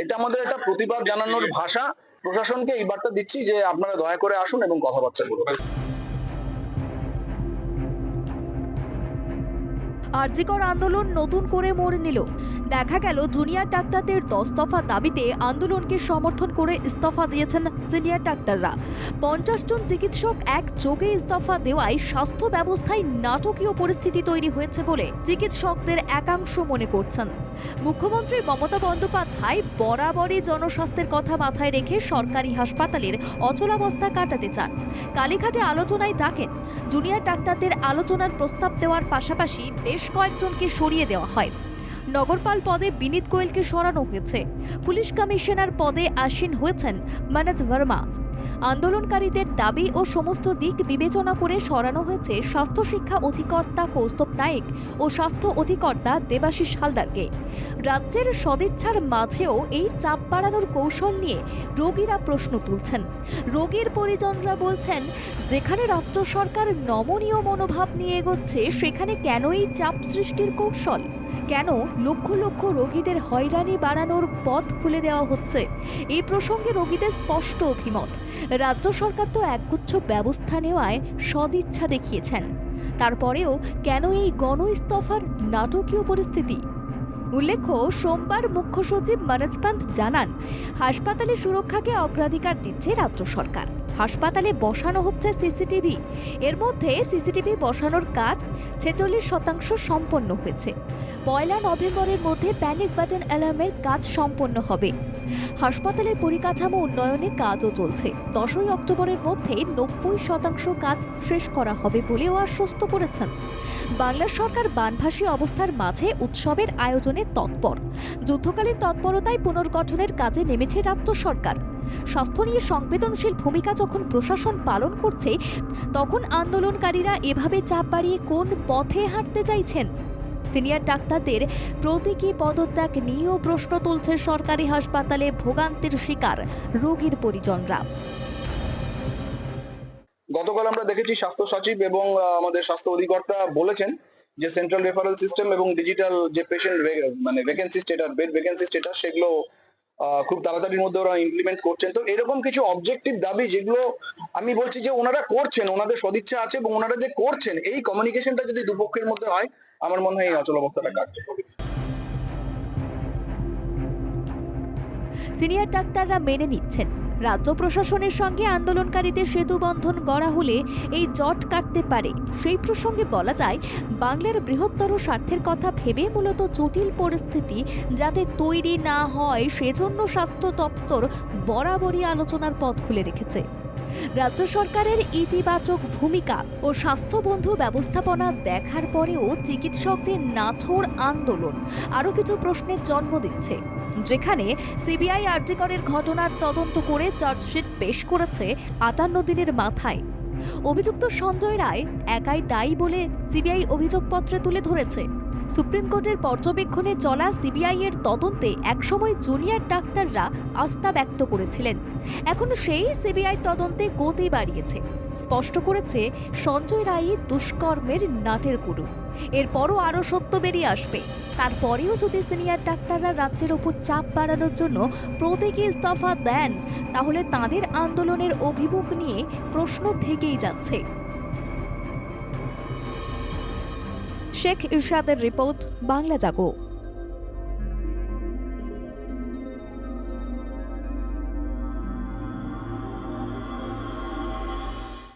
এটা আমাদের একটা প্রতিবাদ জানানোর ভাষা। প্রশাসনকে এই বার্তা দিচ্ছি যে আপনারা দয়া করে আসুন এবং কথাবার্তা বলুন। আরজিকর আন্দোলন নতুন করে মোড় নিল। দেখা গেল জুনিয়র ডাক্তারদের 10 দফা দাবিতে আন্দোলনকে সমর্থন করে ইস্তফা দিয়েছেন সিনিয়র ডাক্তাররা। 50 জন চিকিৎসক একযোগে ইস্তফা দেওয়ায় স্বাস্থ্য ব্যবস্থায় নাটকীয় পরিস্থিতি তৈরি হয়েছে বলে চিকিৎসকদের একাংশ মনে করছেন। মুখ্যমন্ত্রী মমতা বন্দ্যোপাধ্যায় বরাবরই জনস্বাস্থ্যের কথা মাথায় রেখে সরকারি হাসপাতালের অচলাবস্থা কাটাতে চান। কালীঘাটে আলোচনায় ডাকেন। জুনিয়র ডাক্তারদের আলোচনার প্রস্তাব দেওয়ার পাশাপাশি বেশ কয়েকজনকে সরিয়ে দেওয়া হয়। নগরপাল পদে বিনীত গোয়েলকে সরানো হয়েছে। পুলিশ কমিশনার পদে আসীন হয়েছেন মনোজ ভার্মা। আন্দোলনকারীদের দাবি ও সমস্ত দিক বিবেচনা করে সরানো হয়েছে স্বাস্থ্য শিক্ষা অধিকর্তা কৌস্তব নায়েক ও স্বাস্থ্য অধিকর্তা দেবাশিস হালদারকে। রাজ্যের সদিচ্ছার মাঝেও এই চাপ বাড়ানোর কৌশল নিয়ে রোগীরা প্রশ্ন তুলছেন। রোগীর পরিজনরা বলছেন, যেখানে রাজ্য সরকার নমনীয় মনোভাব নিয়ে এগোচ্ছে সেখানে কেন এই চাপ সৃষ্টির কৌশল? কেন লক্ষ লক্ষ রোগীদের হয়রানি বাড়ানোর পথ খুলে দেওয়া হচ্ছে? এই প্রসঙ্গে রোগীদের স্পষ্ট অভিমত। রাজ্য সরকার তো একগুচ্ছ ব্যবস্থা নেওয়ায় সদিচ্ছা দেখিয়েছেন, তারপরেও কেন এই গণ ইস্তফার নাটকীয় পরিস্থিতি? উল্লেখ্য, সোমবার মুখ্য সচিব মনোজ পান্ত জানান, হাসপাতালে সুরক্ষাকে অগ্রাধিকার দিচ্ছে রাজ্য সরকার। হাসপাতালে বসানো হচ্ছে সিসিটিভি। এর মধ্যে সিসিটিভি বসানোর কাজ 46% সম্পন্ন হয়েছে। 1 নভেম্বরের মধ্যে প্যানিক বাটন অ্যালার্মের কাজ সম্পন্ন হবে। হাসপাতালের পরিকাঠামো উন্নয়নে কাজও চলছে। 10 অক্টোবরের মধ্যে 90% কাজ শেষ করা হবে বলেও আশ্বস্ত করেছেন। বাংলা সরকার বানভাসী অবস্থার মাঝে উৎসবের আয়োজনে তৎপর। যুদ্ধকালীন তৎপরতায় পুনর্গঠনের কাজে নেমেছে রাজ্য সরকার। স্বাস্থ্য নিয়ে সংবেদনশীল ভূমিকা যখন প্রশাসন পালন করছে, তখন আন্দোলনকারীরা এভাবে চাপ বাড়িয়ে কোন পথে হাঁটতে চাইছেন? সিনিয়র ডাক্তারদের প্রতীকী পদত্যাগ নিয়েও প্রশ্ন তুলছে সরকারি হাসপাতালে ভোগান্তির শিকার রোগীর পরিজনরা। গতকাল আমরা দেখেছি স্বাস্থ্য সচিব এবং আমাদের স্বাস্থ্য অধিকর্তা বলেছেন যে সেন্ট্রাল রেফারেল সিস্টেম এবং ডিজিটাল যে patient vacancy status, bed vacancy status, সেগুলো খুব তাড়াতাড়ির মধ্যে ওরা ইমপ্লিমেন্ট করছেন। তো এরকম কিছু অবজেক্টিভ দাবি যেগুলো আমি বলছি যে ওনারা করছেন, ওনাদের সদিচ্ছা আছে এবং ওনারা যে করছেন, এই কমিউনিকেশনটা যদি দুপক্ষের মধ্যে হয়, আমার মনে হয় এই অচলাবস্থাটা কাটবে। সিনিয়র ডাক্তাররা মেনে নিচ্ছেন, রাজ্য প্রশাসনের সঙ্গে আন্দোলনকারীদের সেতু বন্ধন গড়া হলে এই জট কাটতে পারে। সেই প্রসঙ্গে বলা যায়, বাংলার বৃহত্তর স্বার্থের কথা ভেবে মূলত জটিল পরিস্থিতি যাতে তৈরি না হয় সেজন্য স্বাস্থ্য দপ্তর বরাবরই আলোচনার পথ খুলে রেখেছে। রাজ্য সরকারের ইতিবাচক ভূমিকা ও স্বাস্থ্যবন্ধু ব্যবস্থাপনা দেখার পরেও চিকিৎসকদের নাছোড় আন্দোলন আরও কিছু প্রশ্নের জন্ম দিচ্ছে। যেখানে সিবিআই আরজিকরের ঘটনার তদন্ত করে চার্জশিট পেশ করেছে 58 দিনের মাথায়। অভিযুক্ত সঞ্জয় রায় একাই দায়ী বলে সিবিআই অভিযোগপত্রে তুলে ধরেছে। সুপ্রিম কোর্টের পর্যবেক্ষণে চলা সিবিআই এর তদন্তে একসময় জুনিয়র ডাক্তাররা আস্থা ব্যক্ত করেছিলেন। এখন সেই সিবিআই তদন্তে গতি বাড়িয়েছে। স্পষ্ট করেছে সঞ্জয় রায় দুষ্কর্মের নাটের গুরু। এরপরও আরও সত্য বেরিয়ে আসবে। তারপরেও যদি সিনিয়র ডাক্তাররা রাজ্যের ওপর চাপ বাড়ানোর জন্য প্রতীকী ইস্তফা দেন, তাহলে তাদের আন্দোলনের অভিমুখ নিয়ে প্রশ্ন থেকেই যাচ্ছে। শেখ ইরশাদের রিপোর্ট, বাংলা জাগো।